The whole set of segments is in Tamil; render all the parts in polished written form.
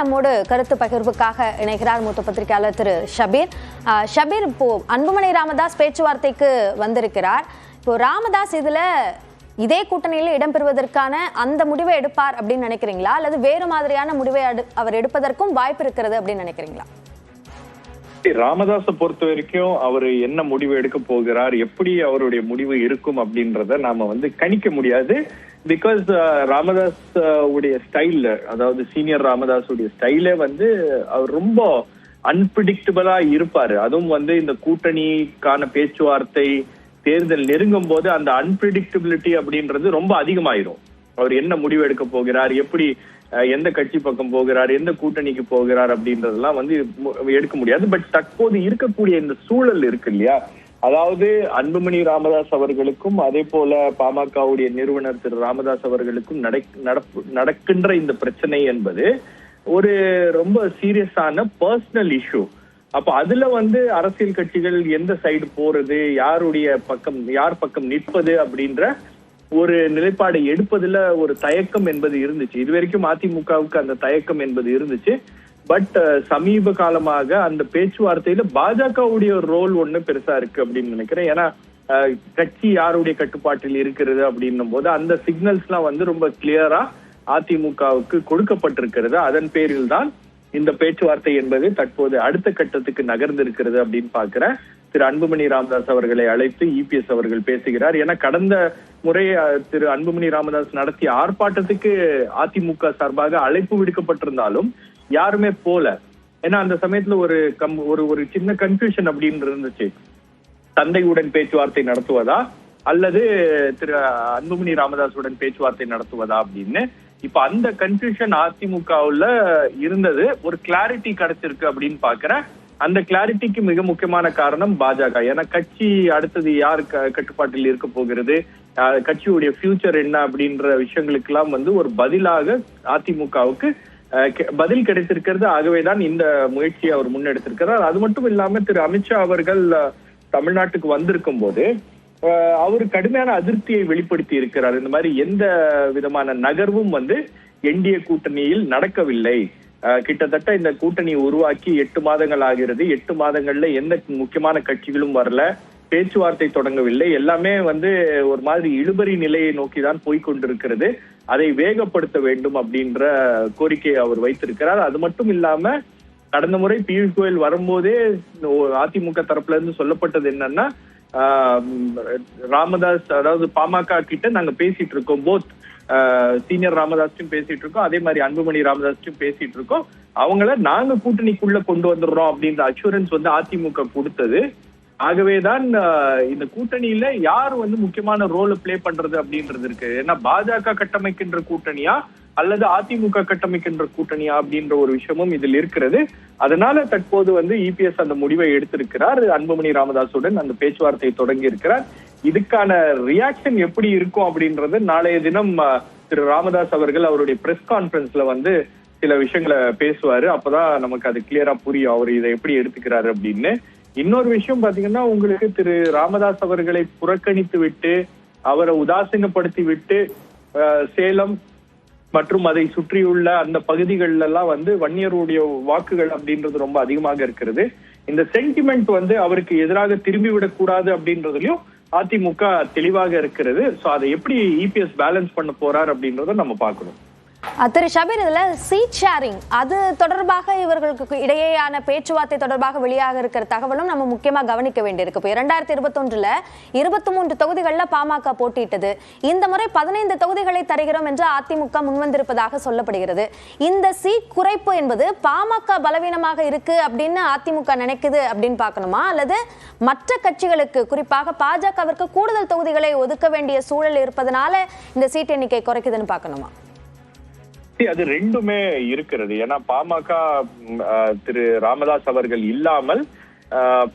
நம்மோடு கருத்து பகிர்வுக்காக இணைகிறார் மூத்த பத்திரிகையாளர் திரு ஷபீர். ஷபீர், இப்போ அன்புமணி ராமதாஸ் பேச்சுவார்த்தைக்கு வந்திருக்கிறார். இப்போ ராமதாஸ் இதுல இதே கூட்டணியில் இடம்பெறுவதற்கான அந்த முடிவை எடுப்பார் அப்படின்னு நினைக்கிறீங்களா, அல்லது வேறு மாதிரியான முடிவை அவர் எடுப்பதற்கும் வாய்ப்பு இருக்கிறது அப்படின்னு நினைக்கிறீங்களா? ராமதாஸை பொறுத்த வரைக்கும் அவர் என்ன முடிவு எடுக்க போகிறார், எப்படி அவருடைய முடிவு இருக்கும் அப்படின்றத நாம கணிக்க முடியாது. பிகாஸ் ராமதாஸ் உடைய ஸ்டைல், அதாவது சீனியர் ராமதாஸ் உடைய ஸ்டைலே அவர் ரொம்ப அன்பிரிடிக்டபிளா இருப்பாரு. அதுவும் இந்த கூட்டணிக்கான பேச்சுவார்த்தை தேர்தல் நெருங்கும் போது அந்த அன்பிரிடிக்டபிலிட்டி அப்படின்றது ரொம்ப அதிகமாயிரும். அவர் என்ன முடிவு எடுக்க போகிறார், எப்படி எந்த கட்சி பக்கம் போகிறார், எந்த கூட்டணிக்கு போகிறார் அப்படின்றதெல்லாம் எடுக்க முடியாது. பட் தற்போது இருக்கக்கூடிய இந்த சூழல் இருக்கு இல்லையா, அதாவது அன்புமணி ராமதாஸ் அவர்களுக்கும் அதே போல பாமகவுடைய நிறுவனர் திரு ராமதாஸ் அவர்களுக்கும் நடக்கின்ற இந்த பிரச்சனை என்பது ஒரு ரொம்ப சீரியஸான பர்சனல் இஷ்யூ. அப்ப அதுல அரசியல் கட்சிகள் எந்த சைடு போறது, யார் பக்கம் நிற்பது அப்படின்ற ஒரு நிலைப்பாடை எடுப்பதுல ஒரு தயக்கம் என்பது இருந்துச்சு. இதுவரைக்கும் அதிமுகவுக்கு அந்த தயக்கம் என்பது இருந்துச்சு. பட் சமீப காலமாக அந்த பேச்சுவார்த்தையில பாஜகவுடைய ரோல் ஒண்ணு பெருசா இருக்கு அப்படின்னு நினைக்கிறேன். ஏன்னா கட்சி யாருடைய கட்டுப்பாட்டில் இருக்கிறது அப்படின்னும் போது அந்த சிக்னல்ஸ் எல்லாம் ரொம்ப கிளியரா அதிமுகவுக்கு கொடுக்கப்பட்டிருக்கிறது. அதன் பேரில் தான் இந்த பேச்சுவார்த்தை என்பது தற்போது அடுத்த கட்டத்துக்கு நகர்ந்திருக்கிறது அப்படின்னு பாக்குறேன். திரு அன்புமணி ராமதாஸ் அவர்களை அழைத்து இபிஎஸ் அவர்கள் பேசுகிறார். ஏன்னா கடந்த முறை திரு அன்புமணி ராமதாஸ் நடத்திய ஆர்ப்பாட்டத்துக்கு அதிமுக சார்பாக அழைப்பு விடுக்கப்பட்டிருந்தாலும் யாருமே போல. ஏன்னா அந்த சமயத்துல ஒரு சின்ன கன்ஃபியூஷன் அப்படின்னு இருந்துச்சு, தந்தையுடன் பேச்சுவார்த்தை நடத்துவதா அல்லது திரு அன்புமணி ராமதாஸுடன் பேச்சுவார்த்தை நடத்துவதா அப்படின்னு. இப்ப அந்த கன்ஃபியூஷன் அதிமுகவுல இருந்தது, ஒரு கிளாரிட்டி கிடைச்சிருக்கு அப்படின்னு பாக்குறேன். அந்த கிளாரிட்டிக்கு மிக முக்கியமான காரணம் பாஜக. ஏன்னா கட்சி அடுத்தது யார் கட்டுப்பாட்டில் இருக்க போகிறது, கட்சியுடைய ஃபியூச்சர் என்ன அப்படின்ற விஷயங்களுக்கு எல்லாம் ஒரு பதிலாக அதிமுகவுக்கு பதில் கிடைத்திருக்கிறது. ஆகவேதான் இந்த முயற்சியை அவர் முன்னெடுத்திருக்கிறார். அது மட்டும் இல்லாம திரு அமித்ஷா அவர்கள் தமிழ்நாட்டுக்கு வந்திருக்கும் போது அவர் கடுமையான அதிருப்தியை வெளிப்படுத்தி இருக்கிறார். இந்த மாதிரி எந்த விதமான நகர்வும் என்டிஏ கூட்டணியில் நடக்கவில்லை. கிட்டத்தட்ட இந்த கூட்டணி உருவாக்கி 8 மாதங்கள் ஆகிறது. 8 மாதங்கள்ல எந்த முக்கியமான கட்சிகளும் வரல, பேச்சுவார்த்தை தொடங்கவில்லை. எல்லாமே ஒரு மாதிரி இழுபறி நிலையை நோக்கிதான் போய்கொண்டிருக்கிறது. அதை வேகப்படுத்த வேண்டும் அப்படின்ற கோரிக்கையை அவர் வைத்திருக்கிறார். அது மட்டும் இல்லாம கடந்த முறை பியூஷ் கோயல் வரும்போதே அதிமுக தரப்புல இருந்து சொல்லப்பட்டது என்னன்னா, ராமதாஸ் அதாவது பாமக கிட்ட நாங்க பேசிட்டு இருக்கோம், போத் சீனியர் ராமதாஸும் பேசிட்டு இருக்கோம், அதே மாதிரி அன்புமணி ராமதாஸும் பேசிட்டு இருக்கோம், அவங்கள நாங்க கூட்டணிக்குள்ள கொண்டு வந்துடுறோம் அப்படின்ற அஷூரன்ஸ் அதிமுக கொடுத்தது. ஆகவேதான் இந்த கூட்டணியில யார் முக்கியமான ரோல் பிளே பண்றது அப்படின்றது இருக்கு. ஏன்னா பாஜக கட்டமைக்கின்ற கூட்டணியா அல்லது அதிமுக கட்டமைக்கின்ற கூட்டணியா அப்படின்ற ஒரு விஷயமும் இதில் இருக்கிறது. அதனால தற்போது இபிஎஸ் அந்த முடிவை எடுத்திருக்கிறார். அன்புமணி ராமதாசுடன் அந்த பேச்சுவார்த்தையை தொடங்கி இருக்கிறார். இதுக்கான ரியாக்ஷன் எப்படி இருக்கும் அப்படின்றது நாளைய தினம் திரு ராமதாஸ் அவர்கள் அவருடைய பிரஸ் கான்பரன்ஸ்ல சில விஷயங்களை பேசுவாரு. அப்பதான் நமக்கு அது கிளியரா புரியும் அவர் இதை எப்படி எடுத்துக்கிறாரு அப்படின்னு. இன்னொரு விஷயம் பாத்தீங்கன்னா, உங்களுக்கு திரு ராமதாஸ் அவர்களை புறக்கணித்து விட்டு அவரை உதாசீனப்படுத்தி விட்டு சேலம் மற்றும் அதை சுற்றியுள்ள அந்த பகுதிகள் எல்லாம் வன்னியருடைய வாக்குகள் அப்படின்றது ரொம்ப அதிகமாக இருக்கிறது. இந்த சென்டிமெண்ட் அவருக்கு எதிராக திரும்பிவிடக் கூடாது அப்படின்றதுலயும் அதிமுக தெளிவாக இருக்கிறது. சோ அதை எப்படி இபிஎஸ் பேலன்ஸ் பண்ண போறார் அப்படின்றத நம்ம பார்க்கணும். திரு ஷபீர், இதுல சீட் ஷேரிங் அது தொடர்பாக இவர்களுக்கு இடையேயான பேச்சுவார்த்தை தொடர்பாக வெளியாக இருக்கிற தகவலும் நம்ம முக்கியமா கவனிக்க வேண்டியிருக்கு. இப்போ 2021 23 தொகுதிகளில் பாமக போட்டியிட்டது. இந்த முறை 15 தொகுதிகளை தருகிறோம் என்று அதிமுக முன்வந்திருப்பதாக சொல்லப்படுகிறது. இந்த சீட் குறைப்பு என்பது பாமக பலவீனமாக இருக்கு அப்படின்னு அதிமுக நினைக்குது அப்படின்னு பார்க்கணுமா, அல்லது மற்ற கட்சிகளுக்கு குறிப்பாக பாஜகவிற்கு கூடுதல் தொகுதிகளை ஒதுக்க வேண்டிய சூழல் இருப்பதனால இந்த சீட் எண்ணிக்கை குறைக்குதுன்னு பார்க்கணுமா? அது ரெண்டுமே இருக்கிறது. ஏன்னா பாமக திரு ராமதாஸ் அவர்கள் இல்லாமல்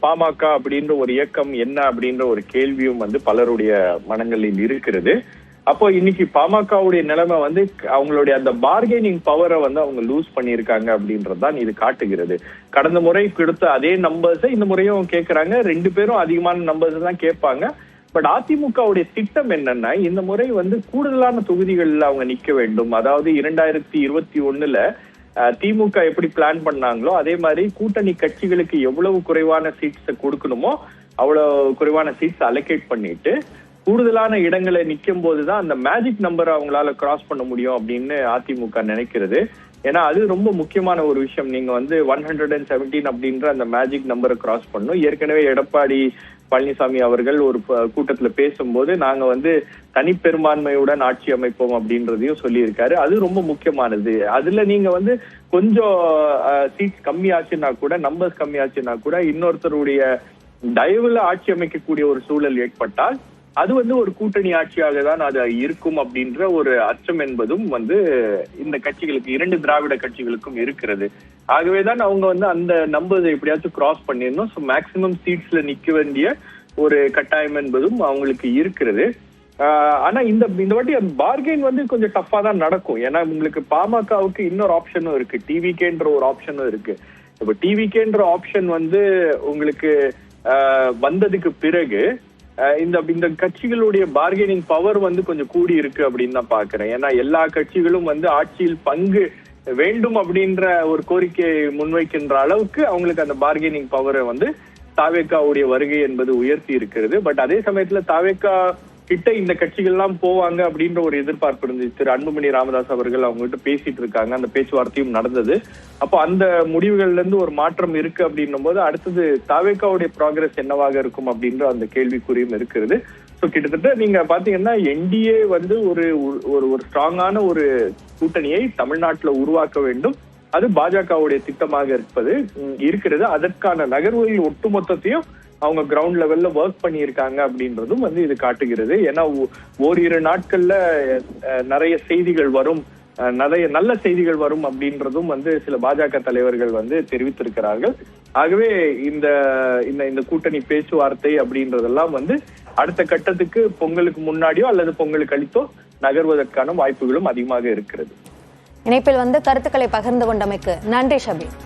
பாமக அப்படின்ற ஒரு இயக்கம் என்ன அப்படின்ற ஒரு கேள்வியும் பலருடைய மனங்களில் இருக்கிறது. அப்போ இன்னைக்கு பாமகவுடைய நிலைமை அவங்களுடைய அந்த பார்கெனிங் பவரை அவங்க லூஸ் பண்ணியிருக்காங்க அப்படின்றதுதான் இது காட்டுகிறது. கடந்த முறை கொடுத்த அதே நம்பர்ஸை இந்த முறையும் கேட்கறாங்க. 2 பேரும் அதிகமான நம்பர்ஸ் தான் கேட்பாங்க. பட் அதிமுகவுடைய திட்டம் என்னன்னா, இந்த முறை கூடுதலான தொகுதிகளில் அவங்க நிக்க வேண்டும். அதாவது 2021 திமுக எப்படி பிளான் பண்ணாங்களோ அதே மாதிரி கூட்டணி கட்சிகளுக்கு எவ்வளவு குறைவான சீட்ஸ் கொடுக்கணுமோ அவ்வளவு குறைவான சீட்ஸ் அலோகேட் பண்ணிட்டு கூடுதலான இடங்களை நிற்கும் போதுதான் அந்த மேஜிக் நம்பரை அவங்களால கிராஸ் பண்ண முடியும் அப்படின்னு அதிமுக நினைக்கிறது. ஏன்னா அது ரொம்ப முக்கியமான ஒரு விஷயம். நீங்க வந்து 117 அப்படின்ற அந்த மேஜிக் நம்பரை கிராஸ் பண்ணணும். ஏற்கனவே எடப்பாடி பழனிசாமி அவர்கள் ஒரு கூட்டத்துல பேசும்போது நாங்க வந்து தனிப்பெரும்பான்மையுடன் ஆட்சி அமைப்போம் அப்படின்றதையும் சொல்லியிருக்காரு. அது ரொம்ப முக்கியமானது. அதுல நீங்க வந்து கொஞ்சம் சீட்ஸ் கம்மியாச்சுன்னா கூட, நம்பர்ஸ் கம்மியாச்சுன்னா கூட இன்னொருத்தருடைய தயவுல ஆட்சி அமைக்கக்கூடிய ஒரு சூழல் ஏற்பட்டால் அது வந்து ஒரு கூட்டணி ஆட்சியாக தான் அது இருக்கும் அப்படின்ற ஒரு அச்சம் என்பதும் வந்து இந்த கட்சிகளுக்கு, 2 திராவிட கட்சிகளுக்கும் இருக்கிறது. ஆகவேதான் அவங்க வந்து அந்த நம்பர்ஸ் எப்படியாச்சும் கிராஸ் பண்ணிடணும். ஸோ மேக்சிமம் சீட்ஸ்ல நிக்க வேண்டிய ஒரு கட்டாயம் என்பதும் அவங்களுக்கு இருக்கிறது. ஆனா இந்த வாட்டி அந்த பார்கெயின் வந்து கொஞ்சம் டஃபா தான் நடக்கும். ஏன்னா உங்களுக்கு பாமகவுக்கு இன்னொரு ஆப்ஷனும் இருக்கு, டிவிகேன்ற ஒரு ஆப்ஷனும் இருக்கு. இப்ப டிவிகேன்ற ஆப்ஷன் வந்து உங்களுக்கு வந்ததுக்கு பிறகு இந்த கட்சிகளுடைய பார்கெனிங் பவர் வந்து கொஞ்சம் கூடி இருக்கு அப்படின்னு தான் பாக்குறேன். ஏன்னா எல்லா கட்சிகளும் வந்து ஆட்சியில் பங்கு வேண்டும் அப்படின்ற ஒரு கோரிக்கையை முன்வைக்கின்ற அளவுக்கு அவங்களுக்கு அந்த பார்கெனிங் பவரை வந்து தாவேக்காவுடைய வருகை என்பது உயர்த்தி இருக்கிறது. பட் அதே சமயத்துல தாவேக்கா கிட்ட இந்த கட்சிகள் எல்லாம் போவாங்க அப்படின்ற ஒரு எதிர்பார்ப்பு இருந்துச்சு. திரு அன்புமணி ராமதாஸ் அவர்கள் அவங்க கிட்ட பேசிட்டு இருக்காங்க, அந்த பேச்சுவார்த்தையும் நடந்தது. அப்போ அந்த முடிவுகள்ல இருந்து ஒரு மாற்றம் இருக்கு அப்படின்னும் போது அடுத்தது தாவேக்காவுடைய ப்ராக்ரஸ் என்னவாக இருக்கும் அப்படின்ற அந்த கேள்விக்குறியும் இருக்கிறது. ஸோ கிட்டத்தட்ட நீங்க பாத்தீங்கன்னா என்டிஏ வந்து ஒரு ஸ்ட்ராங்கான ஒரு கூட்டணியை தமிழ்நாட்டுல உருவாக்க வேண்டும். அது பாஜகவுடைய திட்டமாக இருக்கிறது. அதற்கான நகர்வுகளில் ஒட்டுமொத்தத்தையும் அவங்க கிரவுண்ட் லெவல்ல ஒர்க் பண்ணியிருக்காங்க அப்படின்றதும் வந்து இது காட்டுகிறது. ஏன்னா ஓரிரு நாட்கள்ல நிறைய செய்திகள் வரும், நிறைய நல்ல செய்திகள் வரும் அப்படின்றதும் வந்து சில பாஜக தலைவர்கள் வந்து தெரிவித்திருக்கிறார்கள். ஆகவே இந்த கூட்டணி பேச்சுவார்த்தை அப்படின்றதெல்லாம் வந்து அடுத்த கட்டத்துக்கு பொங்கலுக்கு முன்னாடியோ அல்லது பொங்கலுக்கு கழித்தோ நகர்வதற்கான வாய்ப்புகளும் அதிகமாக இருக்கிறது. இணைப்பில் வந்து கருத்துக்களை பகிர்ந்து கொண்டமைக்கு நன்றி ஷபீர்.